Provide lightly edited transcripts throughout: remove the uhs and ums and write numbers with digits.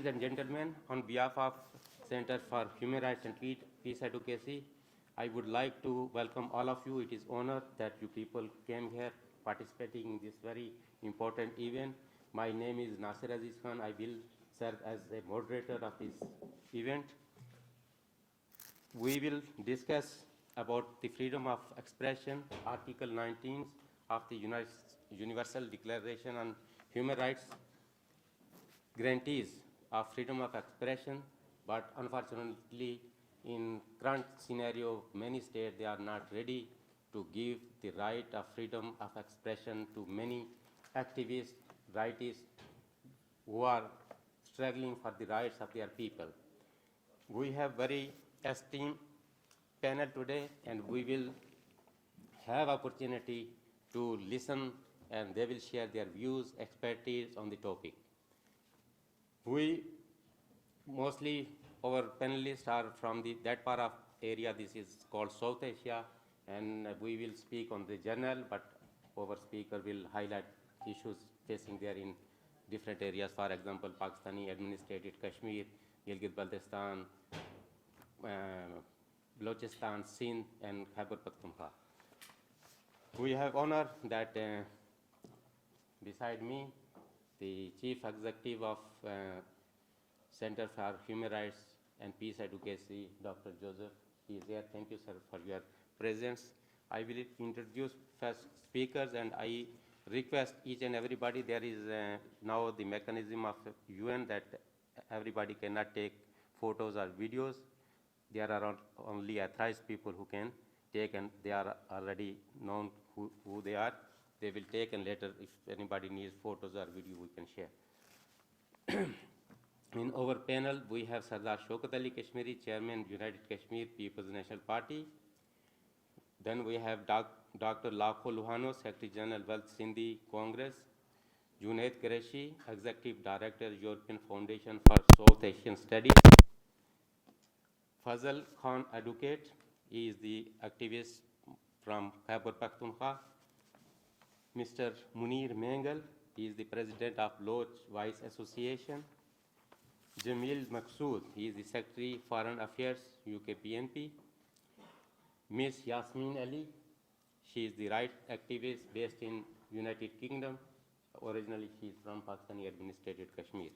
Ladies and gentlemen, on behalf of Center for Human Rights and Peace Advocacy, I would like to welcome all of you. It is an honor that you people came here participating in this very important event. My name is NASIR Aziz Khan. I will serve as a moderator of this event. We will discuss about the freedom of expression, Article 19 of the Universal Declaration on Human Rights grantees of freedom of expression, but unfortunately, in current scenario, many states, they are not ready to give the right of freedom of expression to many activists, rightists who are struggling for the rights of their people. We have very esteemed panel today, and we will have opportunity to listen, and they will share their views, expertise on the topic. We mostly, our panelists are from that part of area. This is called South Asia, and we will speak on the general, but our speaker will highlight issues facing there in different areas. For example, Pakistani administrated Kashmir, Gilgit-Baltistan, Balochistan, Sindh, and Khyber Pakhtunkhwa. We have honor that beside me, the Chief Executive of Center for Human Rights and Peace Advocacy, Dr. Joseph, he is here. Thank you, sir, for your presence. I will introduce first speakers, and I request each and everybody, there is now the mechanism of UN that everybody cannot take photos or videos. There are only authorized people who can take, and they are already known who they are. They will take, and later, if anybody needs photos or video, we can share. In our panel, we have SARDAR SHAUKAT Ali Kashmiri, Chairman, United Kashmir People's National Party. Then we have Dr. LUHANO, Secretary General, Wealth Sindhi Congress. JUNAID QURESHI, Executive Director, European Foundation for South Asian Studies. FAZAL Khan, Advocate, he is the activist from Khyber Pakhtunkhwa. Mr. Munir Mengal, he is the President of Loch Vice Association. Jamil Maqsood, he is the Secretary Foreign Affairs, UKPNP. Ms. Yasmin Ali, she is the rights activist based in United Kingdom. Originally, she is from Pakistani administrated Kashmir.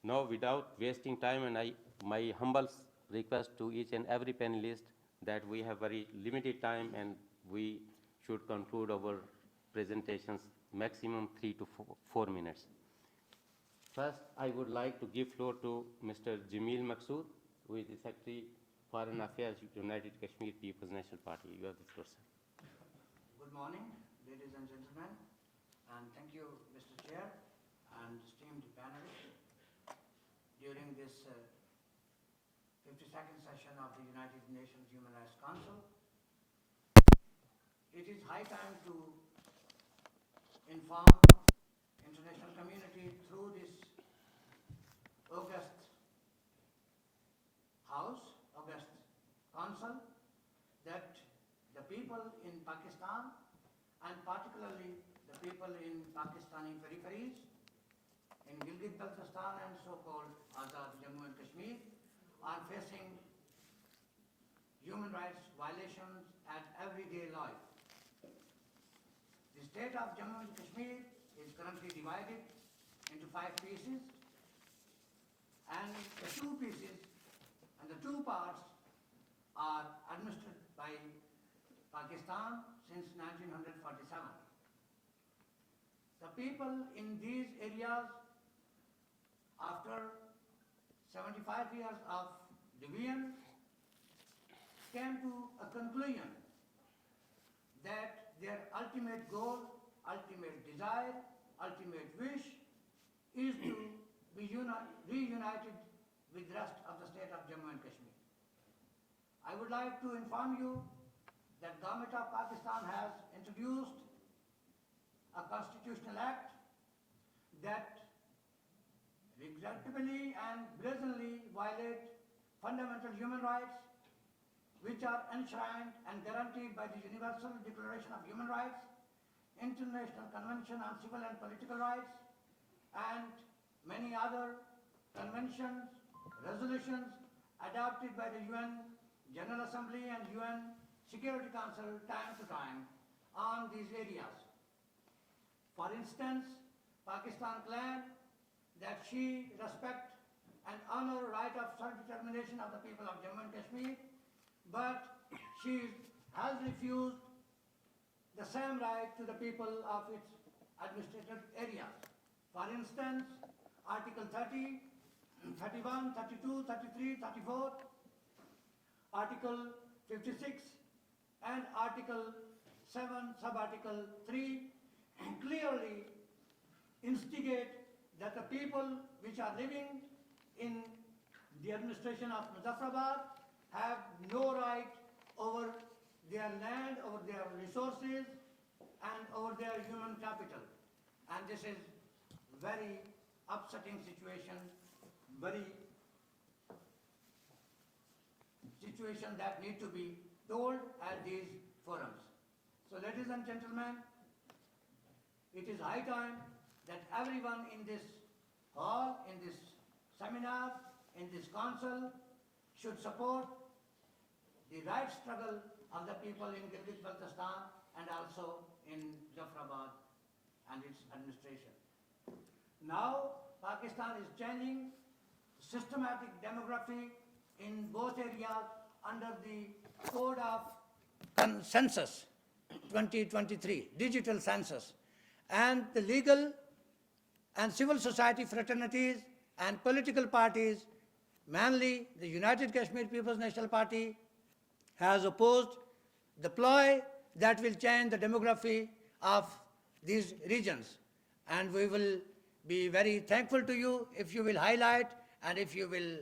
Now, without wasting time, and my humble request to each and every panelist that we have very limited time, and we should conclude our presentations maximum 3 to 4 minutes. First, I would like to give floor to Mr. Jamil Maqsood, who is the Secretary Foreign Affairs, United Kashmir People's National Party. You have the floor, sir. Good morning, ladies and gentlemen, and thank you, Mr. Chair, and esteemed panelists. During this 52nd session of the United Nations Human Rights Council, it is high time to inform international community through this august house, august council, that the people in Pakistan, and particularly the people in Pakistani peripheries, in Gilgit-Baltistan and so-called AZIZ, Jammu and Kashmir, are facing human rights violations at everyday life. The state of Jammu and Kashmir is currently divided into 5 pieces, and the 2 pieces and the 2 parts are administered by Pakistan since 1947. The people in these areas, after 75 years of division, came to a conclusion that their ultimate goal, ultimate desire, ultimate wish is to be reunited with the rest of the state of Jammu and Kashmir. I would like to inform you that Government of Pakistan has introduced a constitutional act that regrettably and brazenly violate fundamental human rights, which are enshrined and guaranteed by the Universal Declaration of Human Rights, International Convention on Civil and Political Rights, and many other conventions, resolutions adopted by the UN General Assembly and UN Security Council time to time on these areas. For instance, Pakistan claimed that she respect and honor right of self-determination of the people of Jammu and Kashmir, but she has refused the same right to the people of its administrative areas. For instance, Article 30, 31, 32, 33, 34, Article 56, and Article 7, Subarticle 3 clearly instigate that the people which are living in the administration of Muzaffarabad have no right over their land, over their resources, and over their human capital. And this is very upsetting situation, very situation that need to be told at these forums. So ladies and gentlemen, it is high time that everyone in this hall, in this seminar, in this council should support the right struggle of the people in Gilgit-Baltistan and also in Muzaffarabad and its administration. Now, Pakistan is changing systematic demography in both areas under the code of census 2023, digital census. And the legal and civil society fraternities and political parties, mainly the United Kashmir People's National Party, has opposed the ploy that will change the demography of these regions. And we will be very thankful to you if you will highlight and if you will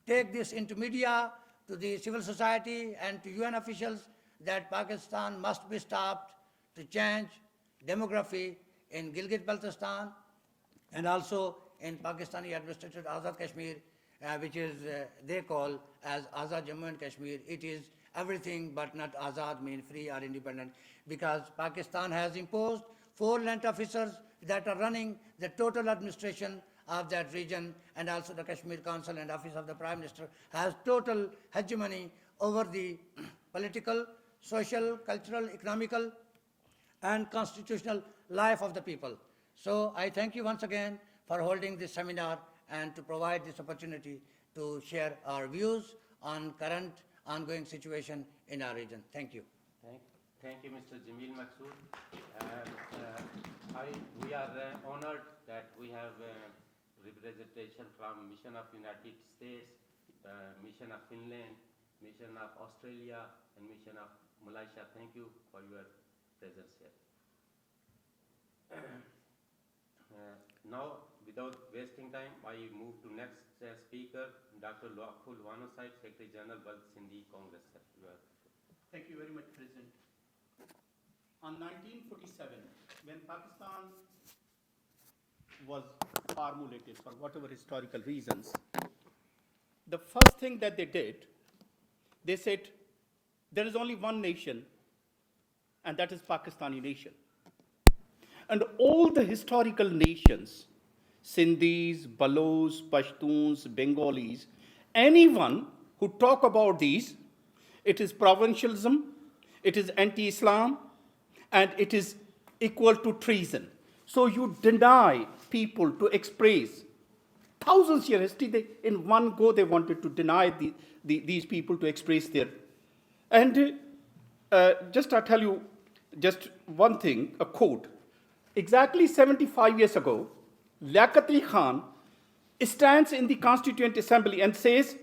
take this into media, to the civil society and to UN officials, that Pakistan must be stopped to change demography in Gilgit-Baltistan and also in Pakistani administrated Azad Kashmir, which is they call as Azad Jammu and Kashmir. It is everything but not Azad, mean free or independent, because Pakistan has imposed 4 land officers that are running the total administration of that region, and also the Kashmir Council and Office of the Prime Minister has total hegemony over the political, social, cultural, economical, and constitutional life of the people. So I thank you once again for holding this seminar and to provide this opportunity to share our views on current ongoing situation in our region. Thank you. Thank you, Mr. Jamil Maqsood. We are honored that we have representation from Mission of United States, Mission of Finland, Mission of Australia, and Mission of Malaysia. Thank you for your presence here. Now, without wasting time, I move to next speaker, Dr. LUHANO Sahib, Secretary General, World Sindhi Congress. Thank you very much, President. On 1947, when Pakistan was formulated for whatever historical reasons, the first thing that they did, they said, there is only one nation, and that is Pakistani nation. And all the historical nations, Sindhis, Balochs, Pashtoons, Bengalis, anyone who talk about these, it is provincialism, it is anti-Islam, and it is equal to treason. So you deny people to express. Thousands year history, in one go they wanted to deny these people to express their. And just I'll tell you just one thing, a quote. Exactly 75 years ago, Liaquat Ali Khan stands in the Constituent Assembly and says,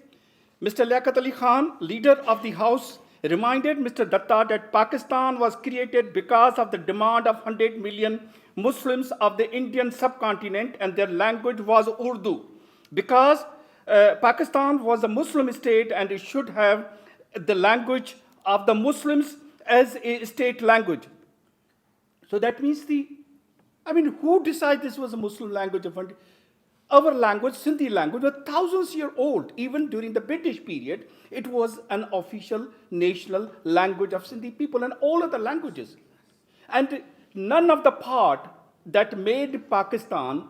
Mr. Liaquat Ali Khan, leader of the House, reminded Mr. Datta that Pakistan was created because of the demand of 100 million Muslims of the Indian subcontinent, and their language was Urdu. Because Pakistan was a Muslim state and it should have the language of the Muslims as a state language. So that means who decided this was a Muslim language? Our language, Sindhi language, was thousands years old. Even during the British period, it was an official national language of Sindhi people and all other languages. And none of the part that made Pakistan,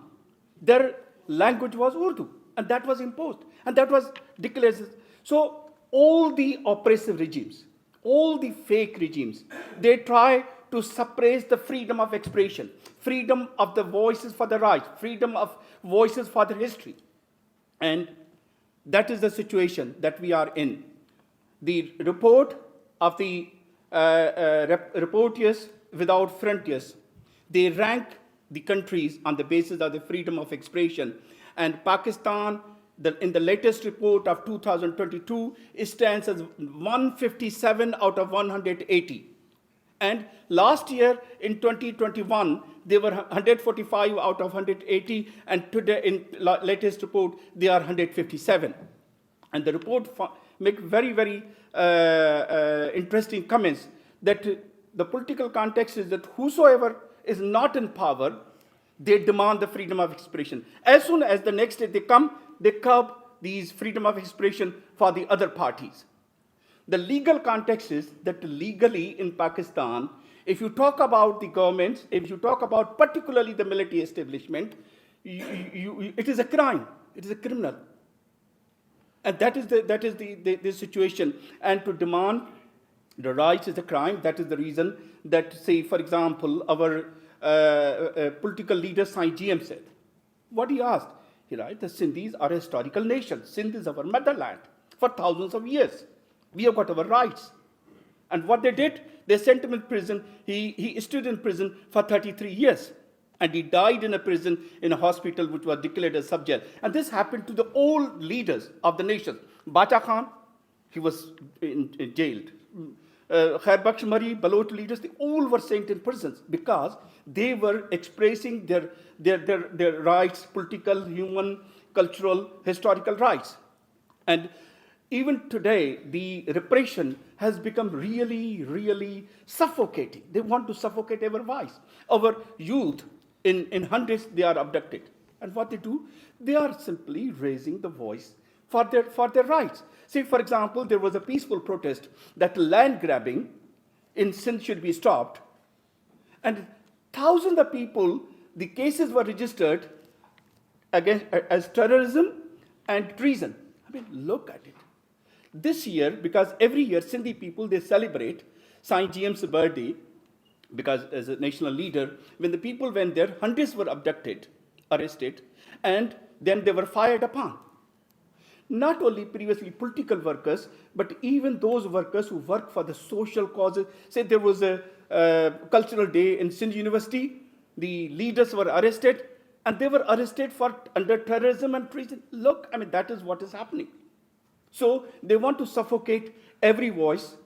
their language was Urdu. and that was imposed, and that was declared. So all the oppressive regimes, all the fake regimes, they try to suppress the freedom of expression, freedom of the voices for the rights, freedom of voices for the history. And that is the situation that we are in. The report of the Reporters Without Frontiers, they rank the countries on the basis of the freedom of expression. And Pakistan, in the latest report of 2022, it stands as 157 out of 180. And last year, in 2021, they were 145 out of 180, and today, in latest report, they are 157. And the report make very, very interesting comments that the political context is that whosoever is not in power, they demand the freedom of expression. As soon as the next day they come, they curb these freedom of expression for the other parties. The legal context is that legally in Pakistan, if you talk about the governments, if you talk about particularly the military establishment, it is a crime, it is a criminal. And that is the situation. And to demand the rights is a crime. That is the reason that, say, for example, our political leader, GM, said, what he asked, he writes, the Sindhis are a historical nation. Sindh is our motherland for thousands of years. We have got our rights. And what they did, they sent him in prison. He stood in prison for 33 years. And he died in a prison, in a hospital which was declared a sub-jail. And this happened to the old leaders of the nation. Bacha Khan, he was jailed. Khairbakhsh Mari, Baloch leaders, they all were sent in prisons because they were expressing their rights, political, human, cultural, historical rights. And even today, the repression has become really, really suffocating. They want to suffocate our voice. Our youth, in hundreds, they are abducted. And what they do, they are simply raising the voice for their rights. See, for example, there was a peaceful protest that land grabbing in Sindh should be stopped. And thousands of people, the cases were registered as terrorism and treason. I mean, look at it. This year, because every year Sindhi people, they celebrate GM's birthday, because as a national leader, when the people went there, hundreds were abducted, arrested, and then they were fired upon. Not only previously political workers, but even those workers who work for the social causes. Say there was a cultural day in Sindh University, the leaders were arrested, and they were arrested for under terrorism and treason. Look, I mean, that is what is happening. So they want to suffocate every voice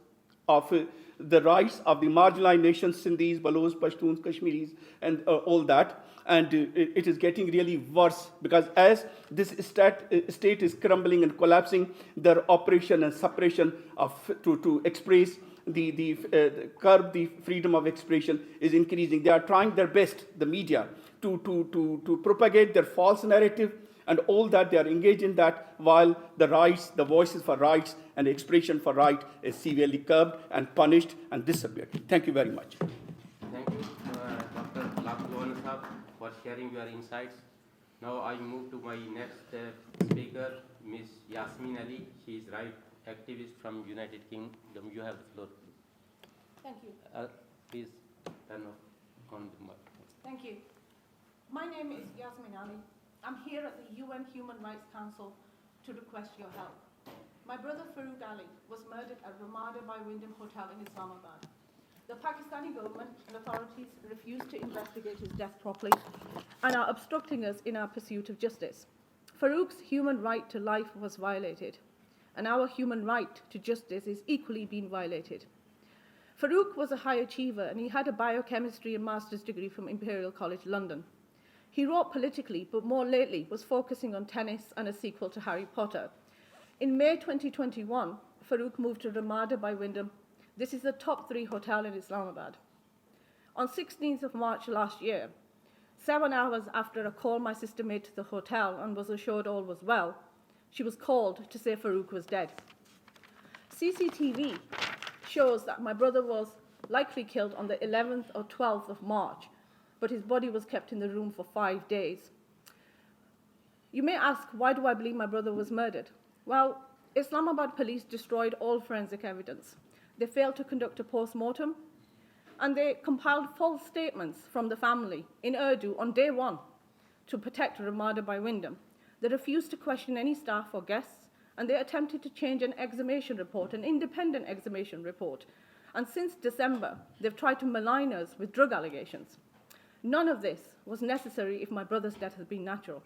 of the rights of the marginalized nations, Sindhis, Balochs, Pashtoons, Kashmiris, and all that. And it is getting really worse because as this state is crumbling and collapsing, their operation and suppression to express curb the freedom of expression is increasing. They are trying their best, the media, to propagate their false narrative and all that. They are engaged in that while the rights, the voices for rights and expression for right is severely curbed and punished and disappeared. Thank you very much. Thank you, Dr. LUHANO, for sharing your insights. Now I move to my next speaker, Ms. Yasmin Ali. She is right activist from United Kingdom. You have the floor. Thank you. Please turn on the mic. Thank you. My name is Yasmin Ali. I'm here at the UN Human Rights Council to request your help. My brother Farouk Ali was murdered at Ramada by Wyndham Hotel in Islamabad. The Pakistani government and authorities refuse to investigate his death properly and are obstructing us in our pursuit of justice. Farouk's human right to life was violated, and our human right to justice is equally being violated. Farouk was a high achiever, and he had a biochemistry and master's degree from Imperial College London. He wrote politically, but more lately was focusing on tennis and a sequel to Harry Potter. In May 2021, Farouk moved to Ramada by Wyndham. This is the top 3 hotel in Islamabad. On 16th of March last year, 7 hours after a call my sister made to the hotel and was assured all was well, she was called to say Farouk was dead. CCTV shows that my brother was likely killed on the 11th or 12th of March, but his body was kept in the room for 5 days. You may ask, why do I believe my brother was murdered? Well, Islamabad police destroyed all forensic evidence. They failed to conduct a post-mortem, and they compiled false statements from the family in Urdu on day one to protect Ramada by Wyndham. They refused to question any staff or guests, and they attempted to change an exhumation report, an independent exhumation report. And since December, they've tried to malign us with drug allegations. None of this was necessary if my brother's death had been natural.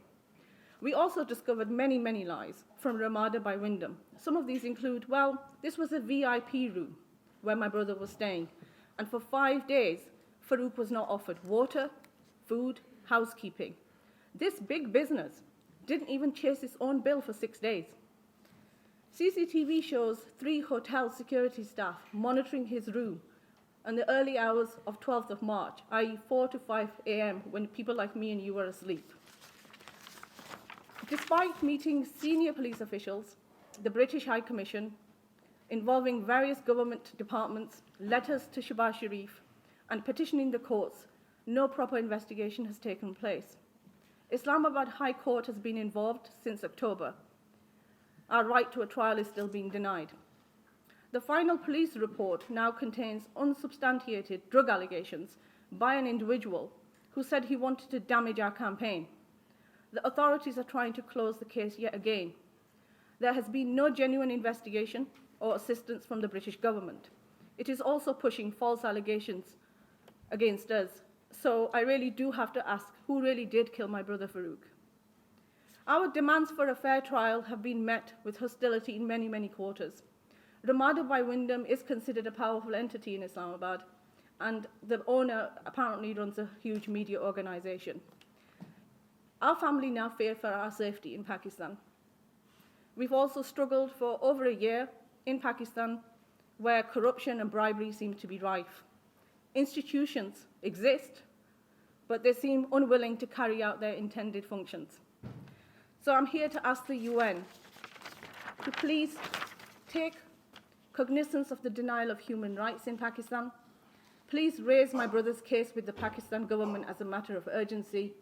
We also discovered many, many lies from Ramada by Wyndham. Some of these include, well, this was a VIP room where my brother was staying, and for 5 days, Farouk was not offered water, food, housekeeping. This big business didn't even chase its own bill for 6 days. CCTV shows 3 hotel security staff monitoring his room in the early hours of 12th of March, i.e. 4 to 5 a.m., when people like me and you were asleep. Despite meeting senior police officials, the British High Commission, involving various government departments, letters to Shahbaz Sharif, and petitioning the courts, no proper investigation has taken place. Islamabad High Court has been involved since October. Our right to a trial is still being denied. The final police report now contains unsubstantiated drug allegations by an individual who said he wanted to damage our campaign. The authorities are trying to close the case yet again. There has been no genuine investigation or assistance from the British government. It is also pushing false allegations against us. So I really do have to ask, who really did kill my brother Farouk? Our demands for a fair trial have been met with hostility in many, many quarters. Ramada by Wyndham is considered a powerful entity in Islamabad, and the owner apparently runs a huge media organization. Our family now fear for our safety in Pakistan. We've also struggled for over a year in Pakistan, where corruption and bribery seem to be rife. Institutions exist, but they seem unwilling to carry out their intended functions. So I'm here to ask the UN to please take cognizance of the denial of human rights in Pakistan. Please raise my brother's case with the Pakistan government as a matter of urgency.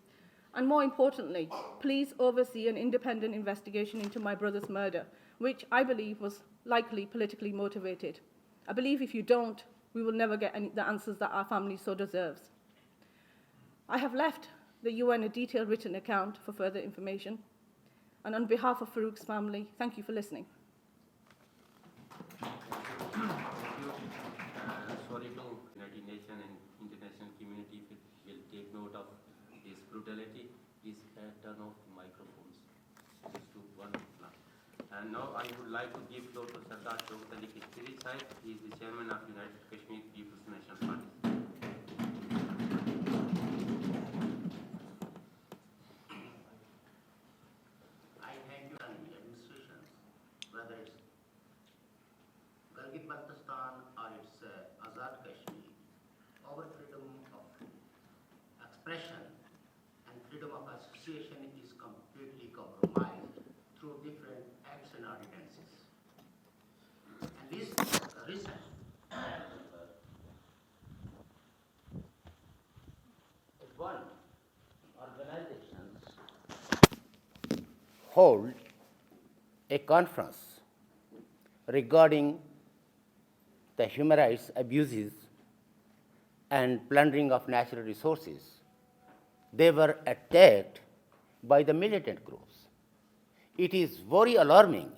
And more importantly, please oversee an independent investigation into my brother's murder, which I believe was likely politically motivated. I believe if you don't, we will never get the answers that our family so deserves. I have left the UN a detailed written account for further information. And on behalf of Farouk's family, thank you for listening. Sorry to United Nations and international community will take note of this brutality. Please turn off the microphones. Just do one now. And now I would like to give floor to SARDAR XXII. He is the chairman of United Kashmir People's National Party. I thank you and the administration, whether it's Gilgit-Baltistan or it's Azad Kashmir, our freedom of expression and freedom of association is completely compromised through different acts and ordinances. And this recent one organization hold a conference regarding the human rights abuses and plundering of natural resources. They were attacked by the militant groups. It is very alarming.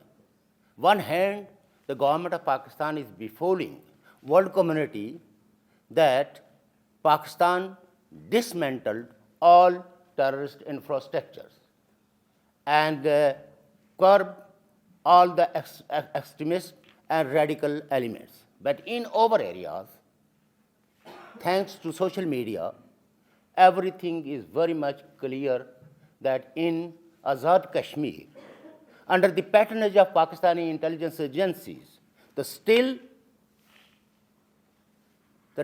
One hand, the government of Pakistan is befalling world community that Pakistan dismantled all terrorist infrastructures and curb all the extremist and radical elements. But in our areas, thanks to social media, everything is very much clear that in Azad Kashmir, under the patronage of Pakistani intelligence agencies, the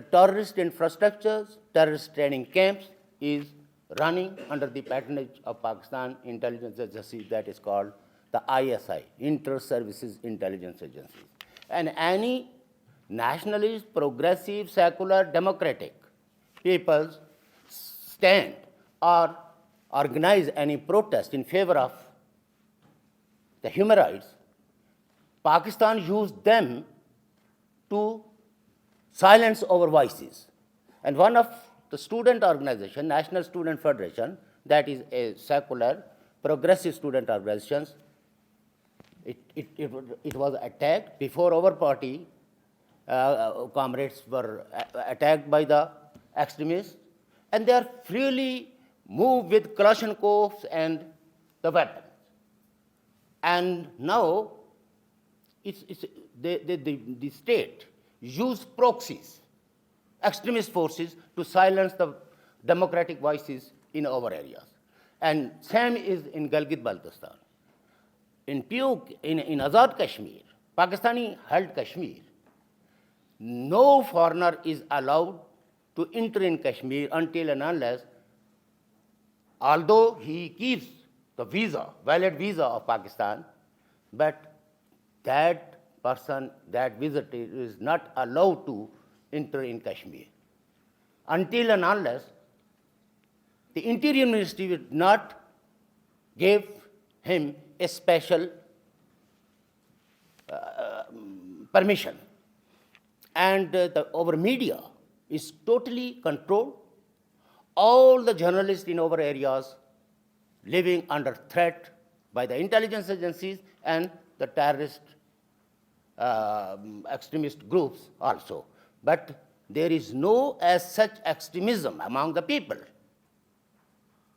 terrorist infrastructures, terrorist training camps is running under the patronage of Pakistan intelligence agency that is called the ISI, Inter-Services Intelligence Agency. And any nationalist, progressive, secular, democratic peoples stand or organize any protest in favor of the human rights, Pakistan used them to silence our voices. And one of the student organization, National Student Federation, that is a secular, progressive student organization, it was attacked before our party comrades were attacked by the extremists, and they are freely moved with Kalashnikovs and the weapons. And now the state used proxies, extremist forces, to silence the democratic voices in our areas. And same is in Gilgit-Baltistan. In Azad Kashmir, Pakistani held Kashmir, no foreigner is allowed to enter in Kashmir until and unless, although he keeps the visa, valid visa of Pakistan, but that person, that visitor is not allowed to enter in Kashmir until and unless the Interior Ministry would not give him a special permission. And our media is totally controlled. All the journalists in our areas living under threat by the intelligence agencies and the terrorist extremist groups also. But there is no as such extremism among the people.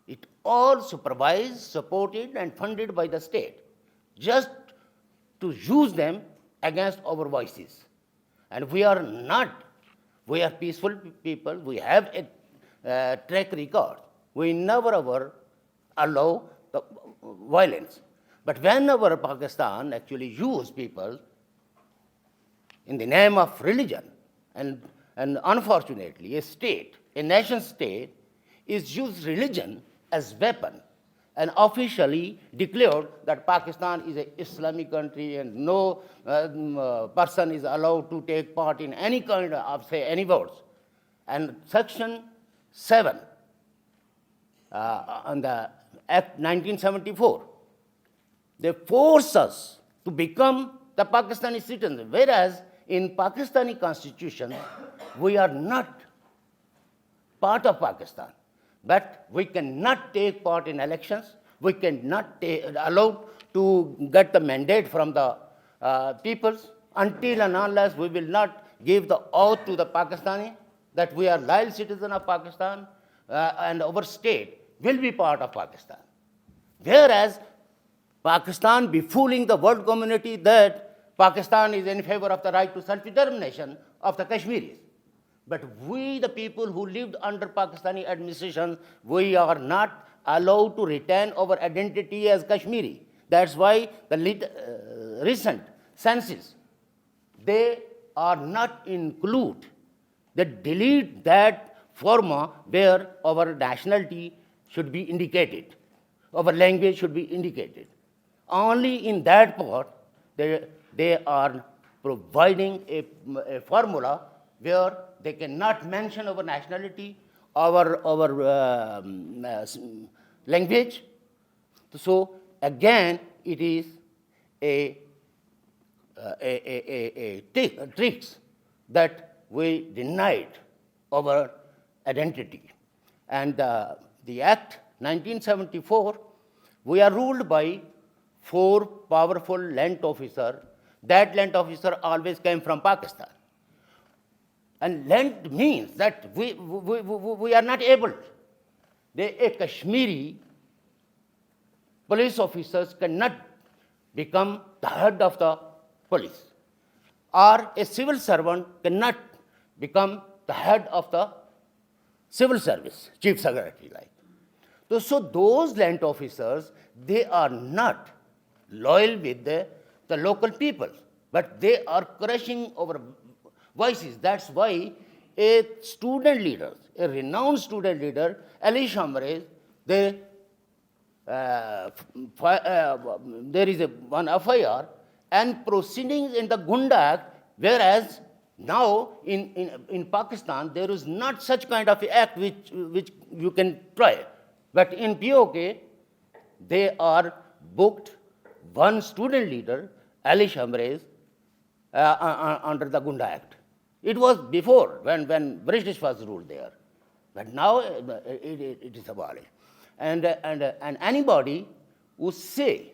It all supervised, supported, and funded by the state, just to use them against our voices. And we are not, we are peaceful people, we have a track record. We never ever allow the violence. But whenever Pakistan actually use people in the name of religion, and unfortunately a state, a nation state, is used religion as weapon and officially declared that Pakistan is an Islamic country and no person is allowed to take part in any kind of, say, any votes. And Section 7 on the Act 1974, they force us to become the Pakistani citizens, whereas in Pakistani constitution, we are not part of Pakistan. But we cannot take part in elections. We cannot allowed to get the mandate from the peoples until and unless we will not give the oath to the Pakistani that we are loyal citizen of Pakistan and our state will be part of Pakistan. Whereas Pakistan befooling the world community that Pakistan is in favor of the right to self-determination of the Kashmiris. But we, the people who lived under Pakistani administration, we are not allowed to retain our identity as Kashmiri. That's why the recent census, they are not include. They delete that forma where our nationality should be indicated, our language should be indicated. Only in that part, they are providing a formula where they cannot mention our nationality, our language. So again, it is a tricks that we denied our identity. And the Act 1974, we are ruled by 4 powerful land officers. That land officer always came from Pakistan. And land means that we are not able. A Kashmiri police officers cannot become the head of the police. Or a civil servant cannot become the head of the civil service, chief secretary like. So those land officers, they are not loyal with the local people, but they are crushing our voices. That's why a student leader, a renowned student leader, Ali Shamrez, there is one FIR and proceedings in the Gunda Act, whereas now in Pakistan there is not such kind of act which you can try. But in POK, they are booked one student leader, Ali Shamrez, under the Gunda Act. It was before, when British was ruled there. But now it is abolished. And anybody who say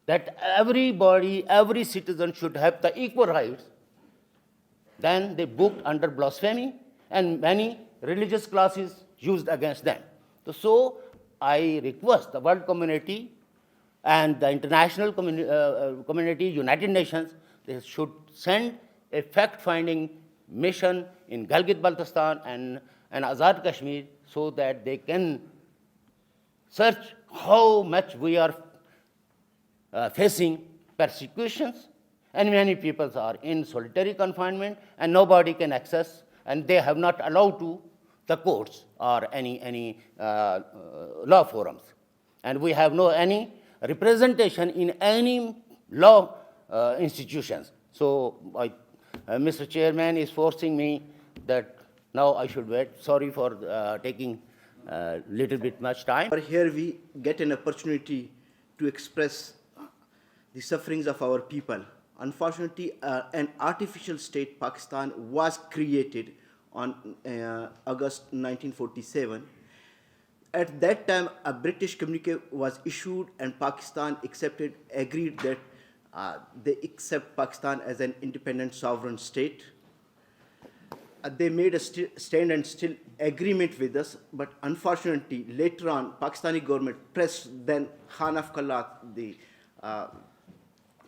that everybody, every citizen should have the equal rights, then they booked under blasphemy, and many religious classes used against them. So I request the world community and the international community, United Nations, they should send a fact-finding mission in Gilgit-Baltistan and Azad Kashmir so that they can search how much we are facing persecutions, and many people are in solitary confinement and nobody can access, and they have not allowed to the courts or any law forums. And we have no any representation in any law institutions. So Mr. Chairman is forcing me that now I should wait. Sorry for taking a little bit much time. But here we get an opportunity to express the sufferings of our people. Unfortunately, an artificial state, Pakistan, was created on August 1947. At that time, a British communique was issued and Pakistan agreed that they accept Pakistan as an independent sovereign state. They made a stand and still agreement with us, but unfortunately, later on, Pakistani government pressed then Khan of Kalat, the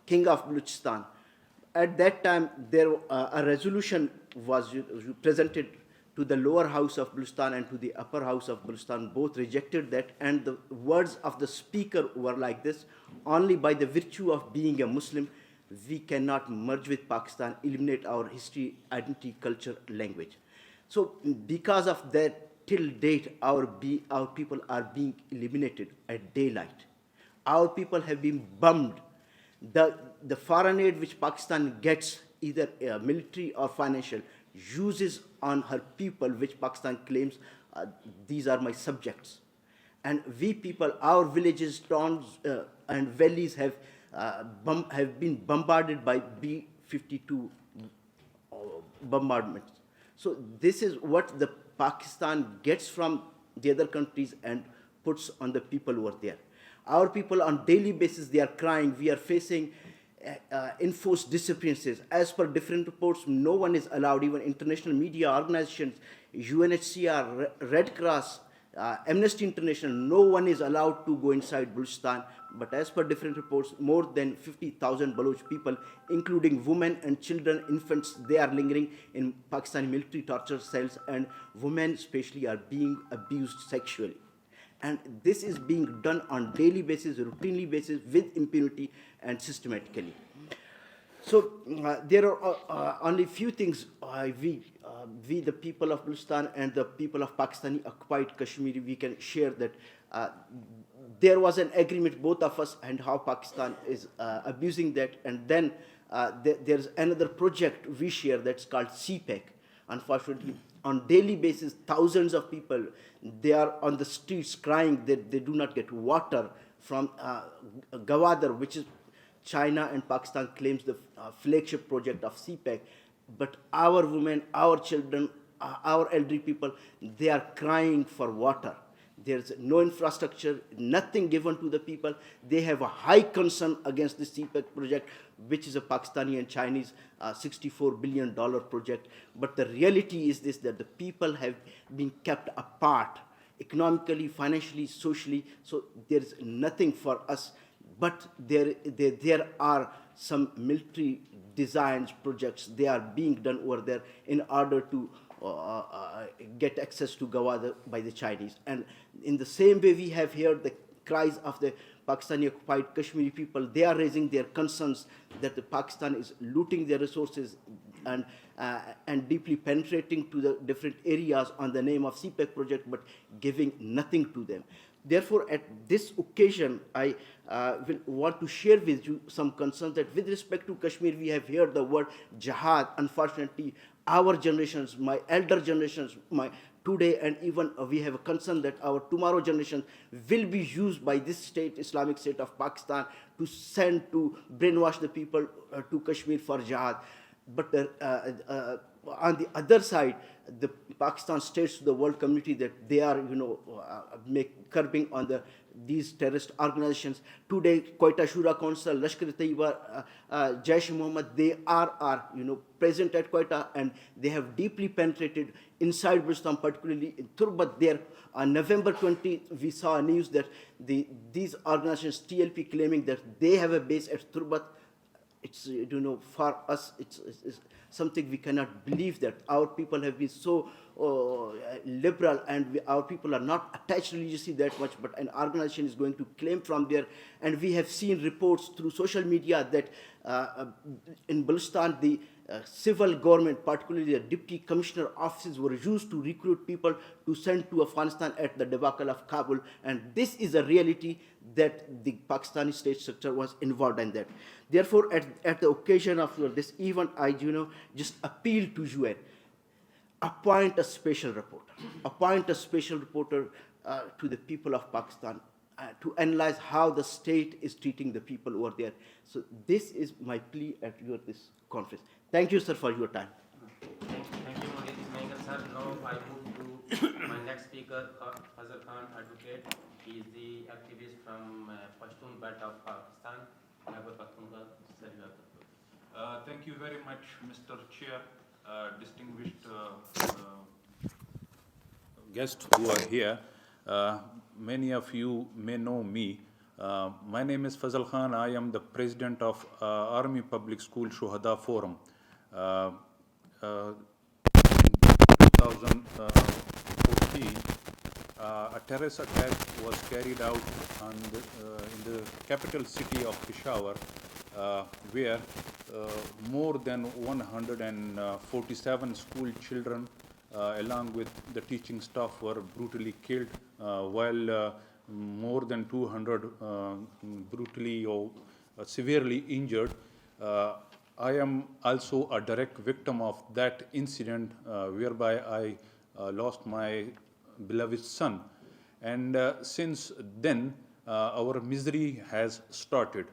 king of Balochistan. At that time, there a resolution was presented to the lower house of Balochistan and to the upper house of Balochistan. Both rejected that, and the words of the speaker were like this: only by the virtue of being a Muslim, we cannot merge with Pakistan, eliminate our history, identity, culture, language. So because of that, till date, our people are being eliminated at daylight. Our people have been bombed. The foreign aid which Pakistan gets, either military or financial, uses on her people, which Pakistan claims, these are my subjects. And we people, our villages, towns, and valleys have been bombarded by B-52 bombardments. So this is what the Pakistan gets from the other countries and puts on the people who are there. Our people on daily basis, they are crying. We are facing enforced disappearances. As per different reports, no one is allowed, even international media organizations, UNHCR, Red Cross, Amnesty International, no one is allowed to go inside Balochistan. But as per different reports, more than 50,000 Baloch people, including women and children, infants, they are lingering in Pakistani military torture cells, and women especially are being abused sexually. And this is being done on daily basis, routinely basis, with impunity and systematically. So there are only few things we, the people of Balochistan and the people of Pakistani occupied Kashmir, we can share that there was an agreement, both of us, and how Pakistan is abusing that. And then there's another project we share that's called CPEC. Unfortunately, on daily basis, thousands of people, they are on the streets crying that they do not get water from Gawadar, which is China and Pakistan claims the flagship project of CPEC. But our women, our children, our elderly people, they are crying for water. There's no infrastructure, nothing given to the people. They have a high concern against the CPEC project, which is a Pakistani and Chinese $64 billion project. But the reality is this, that the people have been kept apart economically, financially, socially. So there's nothing for us. But there are some military designs, projects, they are being done over there in order to get access to Gawada by the Chinese. And in the same way, we have here the cries of the Pakistani occupied Kashmiri people. They are raising their concerns that the Pakistan is looting their resources and deeply penetrating to the different areas on the name of CPEC project, but giving nothing to them. Therefore, at this occasion, I will want to share with you some concerns that with respect to Kashmir, we have heard the word jihad. Unfortunately, our generations, my elder generations, my today, and even we have a concern that our tomorrow generation will be used by this state, Islamic State of Pakistan, to send to brainwash the people to Kashmir for jihad. But on the other side, the Pakistan states to the world community that they are, curbing on these terrorist organizations. Today, Quetta Shura Council, Lashkar-e-Taiba, Jaish-e-Mohammed, they are present at Quetta, and they have deeply penetrated inside Balochistan, particularly in Turbat. There, on November 20, we saw news that these organizations, TLP, claiming that they have a base at Turbat. It's, for us, it's something we cannot believe, that our people have been so liberal, and our people are not attached religiously that much, but an organization is going to claim from there. And we have seen reports through social media that in Balochistan, the civil government, particularly the deputy commissioner offices, were used to recruit people to send to Afghanistan at the debacle of Kabul. And this is a reality that the Pakistani state structure was involved in that. Therefore, at the occasion of this event, I just appeal to UN, appoint a special reporter. Appoint a special reporter to the people of Pakistan to analyze how the state is treating the people over there. So this is my plea at this conference. Thank you, sir, for your time. Thank you, Mangal sir. Now I move to my next speaker, Fazal Khan, advocate. He is the activist from Pashtoon belt of Pakistan. Thank you very much, Mr. Chair, distinguished guests who are here. Many of you may know me. My name is Fazal Khan. I am the president of Army Public School Shuhada Forum. In 2014, a terrorist attack was carried out in the capital city of Peshawar, where more than 147 school children, along with the teaching staff, were brutally killed, while more than 200 brutally or severely injured. I am also a direct victim of that incident, whereby I lost my beloved son. And since then, our misery has started.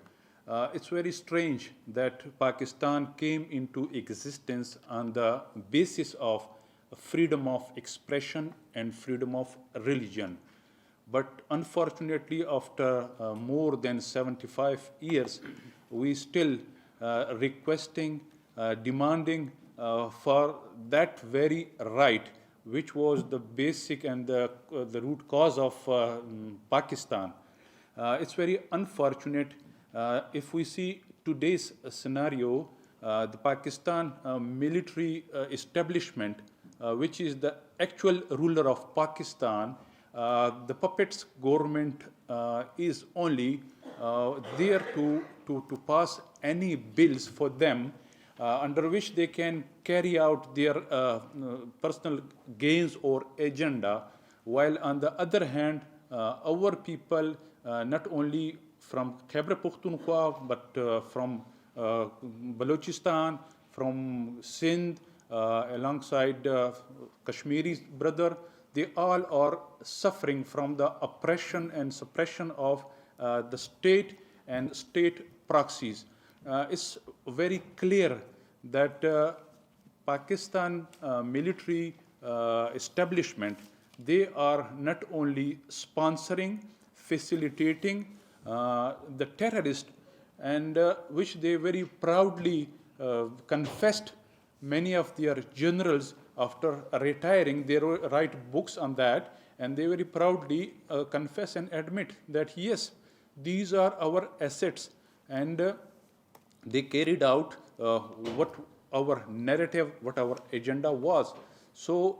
It's very strange that Pakistan came into existence on the basis of freedom of expression and freedom of religion. But unfortunately, after more than 75 years, we still requesting, demanding for that very right, which was the basic and the root cause of Pakistan. It's very unfortunate. If we see today's scenario, the Pakistan military establishment, which is the actual ruler of Pakistan, the puppets government is only there to pass any bills for them, under which they can carry out their personal gains or agenda, while on the other hand, our people, not only from Khyber Pakhtunkhwa, but from Balochistan, from Sindh, alongside Kashmiri's brother, they all are suffering from the oppression and suppression of the state and state proxies. It's very clear that Pakistan military establishment, they are not only sponsoring, facilitating the terrorists, and which they very proudly confessed. Many of their generals, after retiring, they write books on that, and they very proudly confess and admit that yes, these are our assets, and they carried out what our narrative, what our agenda was. So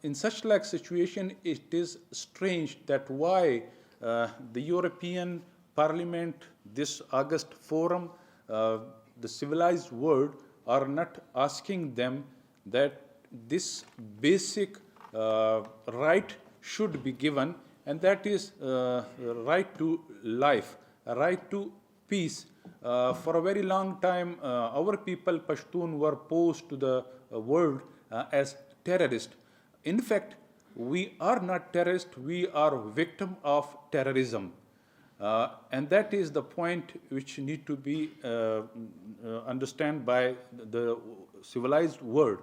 in such like situation, it is strange that why the European Parliament, this August forum, the civilized world are not asking them that this basic right should be given, and that is right to life, a right to peace. For a very long time, our people, Pashtoon, were posed to the world as terrorists. in fact, we are not terrorists, we are victim of terrorism. And that is the point which need to be understood by the civilized world.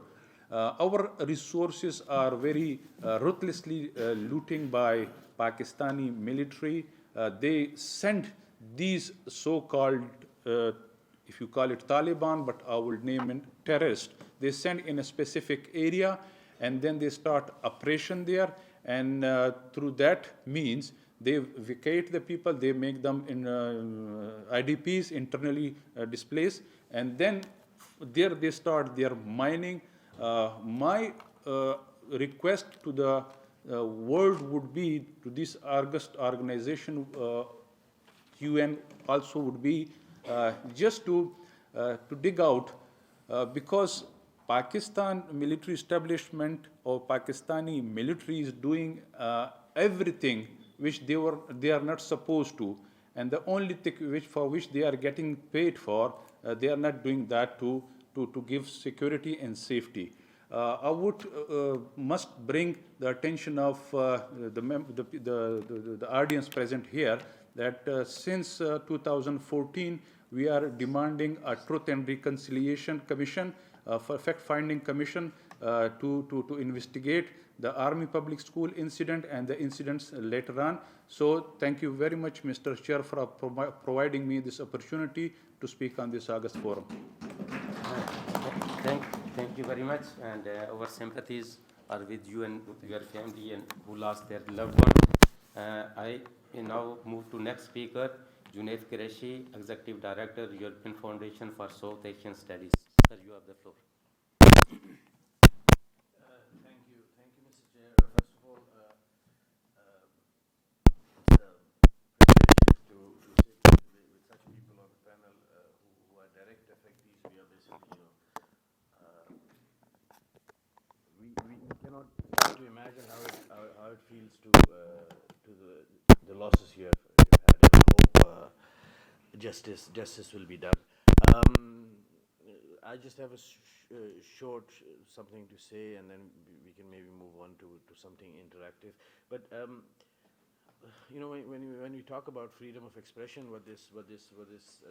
Our resources are very ruthlessly looting by Pakistani military. They send these so-called, if you call it Taliban, but I will name it terrorists. They send in a specific area, and then they start operation there, and through that means they vacate the people, they make them in IDPs, internally displaced, and then there they start their mining. My request to the world would be, to this august organization, UN also would be, just to dig out, because Pakistan military establishment or Pakistani military is doing everything which they are not supposed to, and the only thing for which they are getting paid for, they are not doing that to give security and safety. I would must bring the attention of the audience present here that since 2014 we are demanding a Truth and Reconciliation Commission, for fact-finding commission to investigate the Army Public School incident and the incidents later on. So thank you very much, Mr. Chair, for providing me this opportunity to speak on this August forum. Thank you very much, and our sympathies are with you and your family and who lost their loved one. I now move to next speaker, JUNAID QURESHI, Executive Director, European Foundation for South Asian Studies. Sir, you have the floor. Thank you, Mr. Chair. First of all, it's a privilege to sit with such people on the panel who are direct affectees. We are basically, we cannot try to imagine how it feels to the losses you have had, and I hope justice will be done. I just have a short something to say, and then we can maybe move on to something interactive. But when we talk about freedom of expression, what this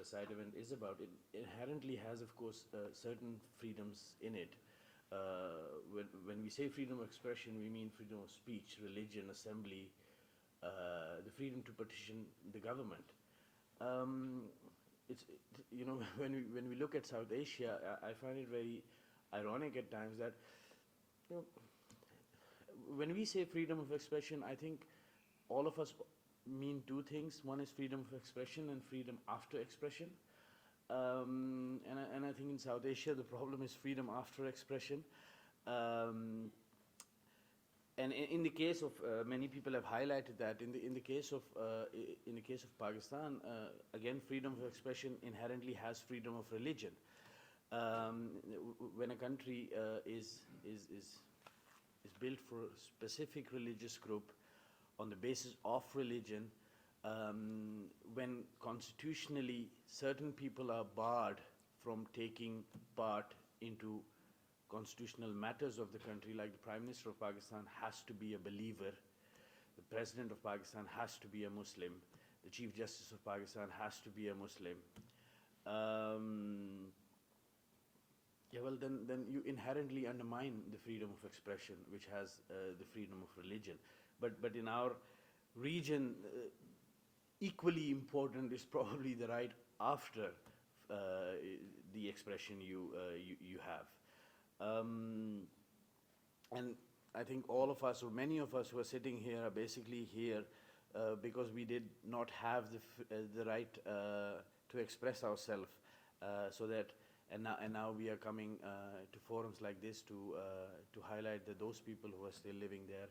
side event is about, it inherently has, of course, certain freedoms in it. When we say freedom of expression, we mean freedom of speech, religion, assembly, the freedom to petition the government. When we look at South Asia, I find it very ironic at times that when we say freedom of expression, I think all of us mean two things. One is freedom of expression and freedom after expression. And I think in South Asia the problem is freedom after expression. And in the case of many people have highlighted that in the case of Pakistan, again, freedom of expression inherently has freedom of religion. When a country is built for a specific religious group on the basis of religion, when constitutionally certain people are barred from taking part into constitutional matters of the country, like the Prime Minister of Pakistan has to be a believer, the President of Pakistan has to be a Muslim, the Chief Justice of Pakistan has to be a Muslim. Then you inherently undermine the freedom of expression, which has the freedom of religion. But in our region, equally important is probably the right after the expression you have. And I think all of us, or many of us who are sitting here, are basically here because we did not have the right to express ourselves, and now we are coming to forums like this to highlight that those people who are still living there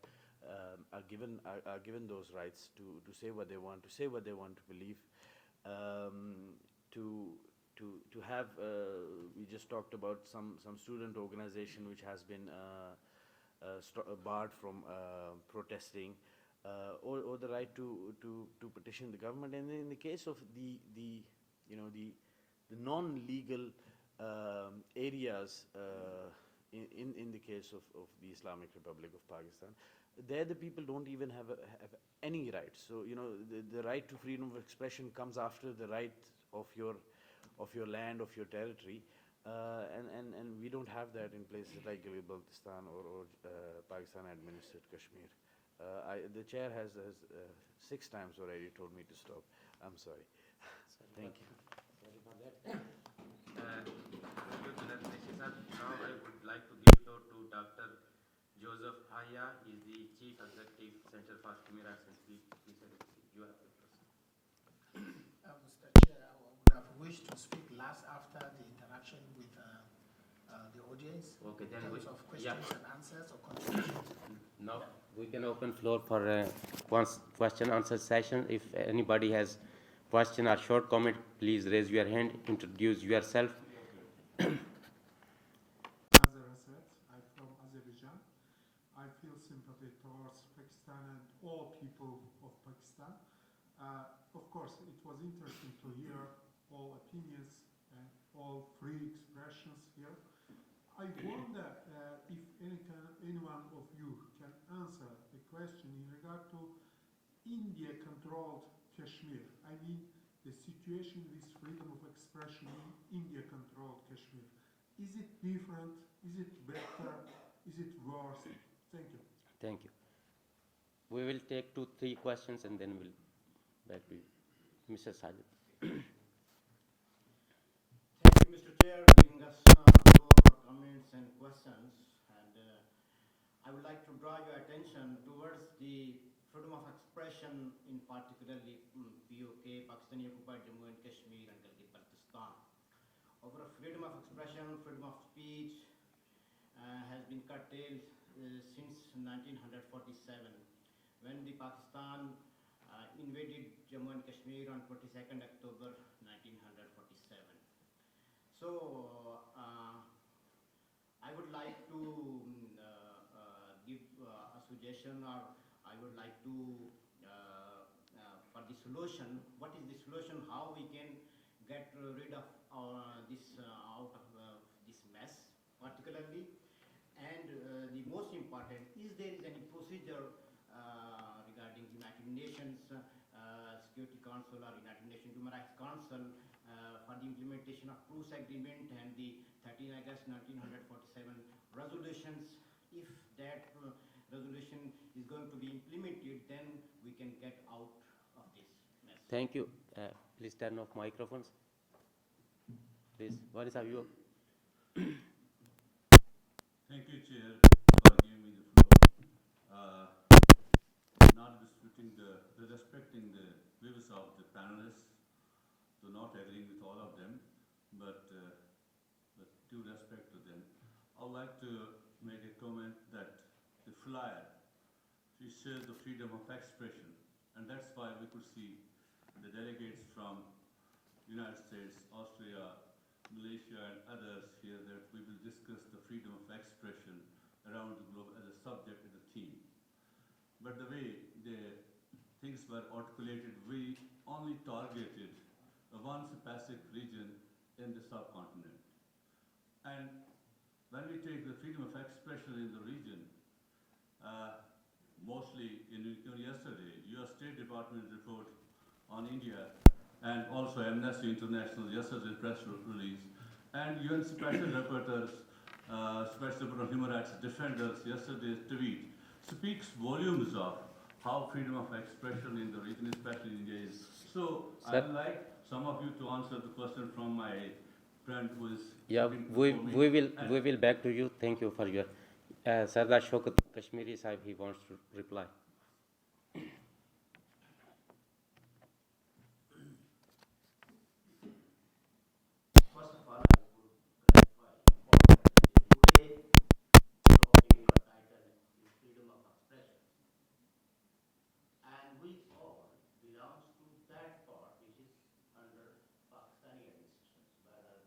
are given those rights to say what they want, to say what they want to believe, to have, we just talked about some student organization which has been barred from protesting, or the right to petition the government. And in the case of the non-legal areas in the case of the Islamic Republic of Pakistan, there the people don't even have any rights. So, you know, the right to freedom of expression comes after the right of your land, of your territory. And we don't have that in places like Gilgit-Baltistan or Pakistan-administered Kashmir. The chair has 6 times already told me to stop. I'm sorry. Thank you. Sorry for that. Thank you, Junaid Qureshi sir. Now I would like to give floor to Dr. Joseph Haya. He is the Chief Executive Center for Human Rights and Peace. You have the floor. Mr. Chair, I would have wished to speak last after the interaction with the audience. Okay, then in terms of questions and answers or contributions. Now we can open floor for one question answer session. If anybody has question or short comment, please raise your hand, introduce yourself. Nazir said, I'm from Azerbaijan. I feel sympathy towards Pakistan and all people of Pakistan. Of course, it was interesting to hear all opinions and all free expressions here. I wonder if anyone of you can answer the question in regard to India-controlled Kashmir. I mean, the situation with freedom of expression in India-controlled Kashmir. Is it different? Is it better? Is it worse? Thank you. Thank you. We will take 2-3 questions and then we'll back to you. Mr. Sajid. Thank you, Mr. Chair, giving us floor for comments and questions. And I would like to draw your attention towards the freedom of expression, in particularly POK, Pakistani occupied Jammu and Kashmir and Gilgit-Baltistan. Over freedom of expression, freedom of speech has been curtailed since 1947, when the Pakistan invaded Jammu and Kashmir on 22nd October 1947. So I would like to give a suggestion, or I would like to, for the solution, what is the solution, how we can get rid of this out of this mess particularly, and the most important, is there is any procedure regarding United Nations Security Council or United Nations Human Rights Council for the implementation of truce agreement and the 13 August 1947 resolutions. If that resolution is going to be implemented, then we can get out of this mess. Thank you. Please turn off microphones. Please, what is our view? Thank you, Chair, for giving me the floor. Not disputing respecting the views of the panelists, to not agreeing with all of them, but due respect to them. I would like to make a comment that the flyer, it shares the freedom of expression, and that's why we could see the delegates from United States, Austria, Malaysia and others here, that we will discuss the freedom of expression around the globe as a subject and a theme. But the way the things were articulated, we only targeted one specific region in the subcontinent. And when we take the freedom of expression in the region, mostly in yesterday, U.S. State Department report on India, and also Amnesty International yesterday's press release, and UN Special Rapporteurs, Special Rapporteur on Human Rights Defenders yesterday's tweet speaks volumes of how freedom of expression in the region, especially in India, is. So I'd like some of you to answer the question from my friend who is. Yeah, we will back to you. Thank you for your SARDAR SHAUKAT Kashmiri Sahib, he wants to reply. First of all, I would clarify today topic or title is freedom of expression, and we all belongs to that part which is under Pakistani administration, whether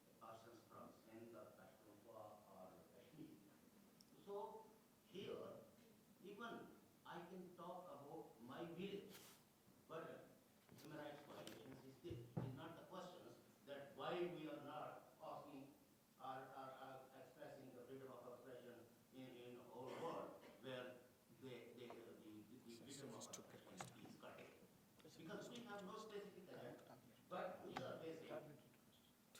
a person from Sindhi or Pashtoon or Kashmir. So here, even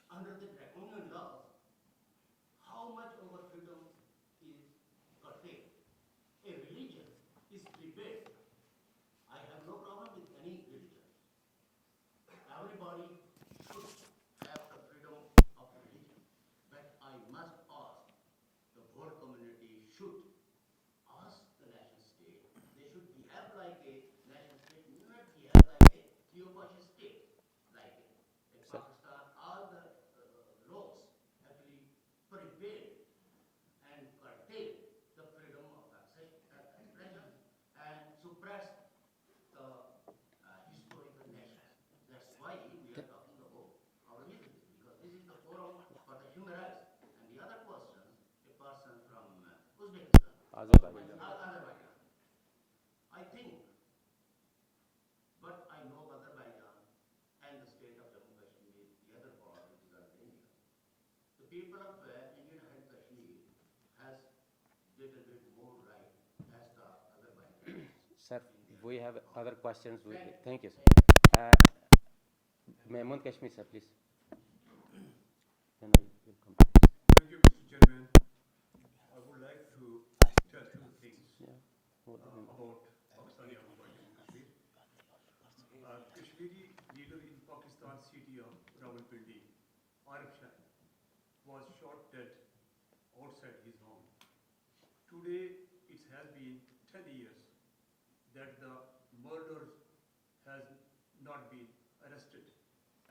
under the draconian laws, how much our freedom is curtailed. A religion is prepared. I have no problem with any religion. Everybody should have the freedom of religion. But I must ask, the world community should ask the nation state. They should behave like a nation state, not behave like a theocracy state. Like in Pakistan, all the laws actually prevent and curtail the freedom of expression and suppress the historical nations. That's why we are talking about our music, because this is the forum for the human rights. And the other question, a person from Uzbekistan, Azerbaijan. I think, but I know Azerbaijan and the state of Jammu Kashmir, the other part, which is Albania. The people of Indian and Kashmir has little bit more right as the Azerbaijan. Sir, we have other questions. Thank you, sir. Mehmood Kashmir, sir, please. Then I will come back. Thank you, Mr. Chairman. I would like to tell two things about Pakistani occupied Kashmir. Kashmiri leader in Pakistan city of Rawalpindi, Arif Shah, was shot dead outside his home. Today, it has been 10 years that the murderer has not been arrested,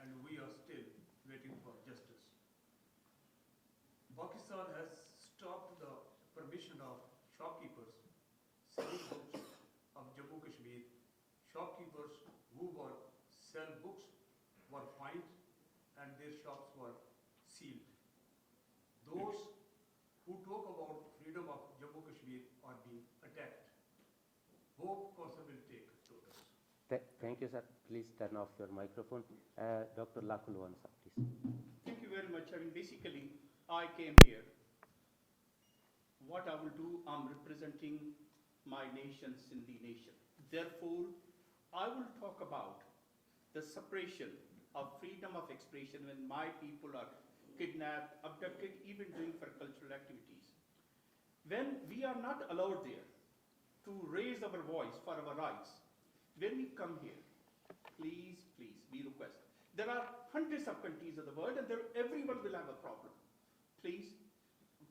and we are still waiting for justice. Pakistan has stopped the permission of shopkeepers selling books of Jammu Kashmir. Shopkeepers who were sell books were fined and their shops were sealed. Those who talk about freedom of Jammu Kashmir are being attacked. Hope Council will take notice. Thank you, sir. Please turn off your microphone. Dr. LAKHU, sir, please. Thank you very much. I mean, basically, I came here. What I will do, I'm representing my nation, Sindhi nation. Therefore, I will talk about the suppression of freedom of expression when my people are kidnapped, abducted, even doing for cultural activities. When we are not allowed there to raise our voice for our rights, when we come here, please, we request. There are hundreds of countries of the world and everyone will have a problem. Please,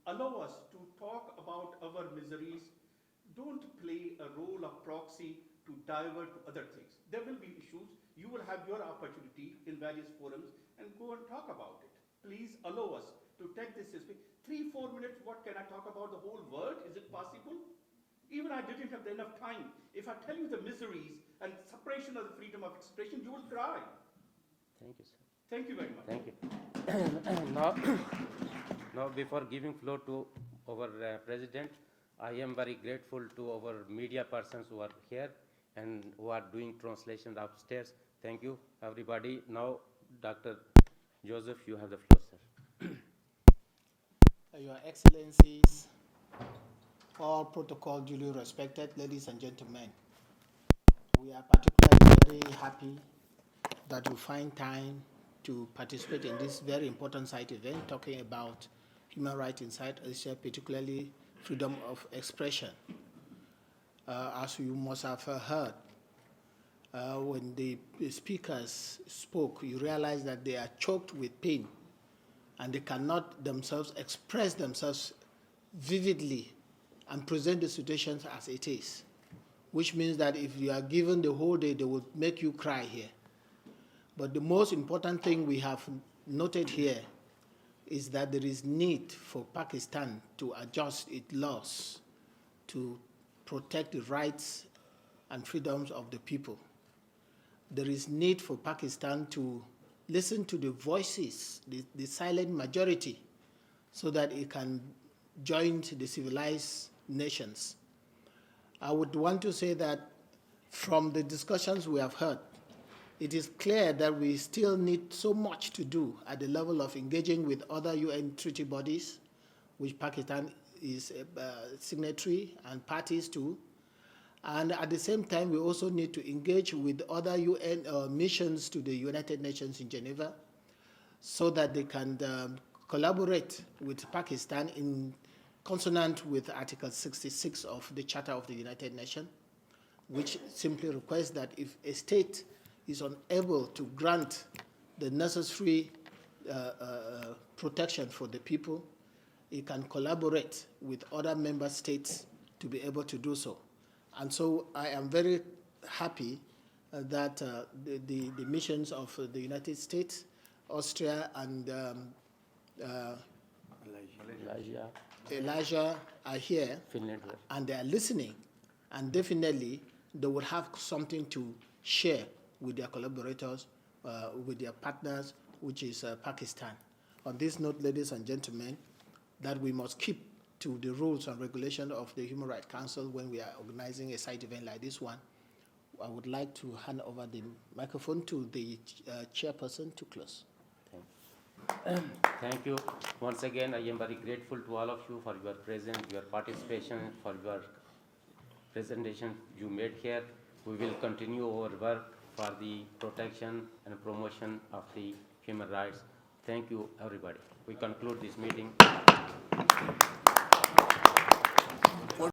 allow us to talk about our miseries. Don't play a role of proxy to divert to other things. There will be issues. You will have your opportunity in various forums and go and talk about it. Please allow us to take this seriously. 3-4 minutes, what can I talk about the whole world? Is it possible? Even I didn't have enough time. If I tell you the miseries and suppression of the freedom of expression, you will cry. Thank you, sir. Thank you very much. Thank you. Now, before giving floor to our president, I am very grateful to our media persons who are here and who are doing translation upstairs. Thank you, everybody. Now, Dr. Joseph, you have the floor, sir. Your Excellencies, all protocol duly respected, ladies and gentlemen, we are particularly very happy that you find time to participate in this very important side event talking about human rights inside Asia, particularly freedom of expression. As you must have heard, when the speakers spoke, you realize that they are choked with pain and they cannot themselves express themselves vividly and present the situations as it is, which means that if you are given the whole day, they will make you cry here. But the most important thing we have noted here is that there is need for Pakistan to adjust its laws to protect the rights and freedoms of the people. There is need for Pakistan to listen to the voices, the silent majority, so that it can join the civilized nations. I would want to say that from the discussions we have heard, it is clear that we still need so much to do at the level of engaging with other UN treaty bodies, which Pakistan is a signatory and parties to. And at the same time, we also need to engage with other UN missions to the United Nations in Geneva so that they can collaborate with Pakistan in consonant with Article 66 of the Charter of the United Nations, which simply requires that if a state is unable to grant the necessary protection for the people, it can collaborate with other member states to be able to do so. And so I am very happy that the missions of the United States, Austria, and Elijah are here, Finland. and they are listening, and definitely they will have something to share with their collaborators, with their partners, which is Pakistan. On this note, ladies and gentlemen, that we must keep to the rules and regulations of the Human Rights Council when we are organizing a side event like this one. I would like to hand over the microphone to the chairperson to close. Thank you. Once again, I am very grateful to all of you for your presence, your participation, for your presentation you made here. We will continue our work for the protection and promotion of the human rights. Thank you, everybody. We conclude this meeting.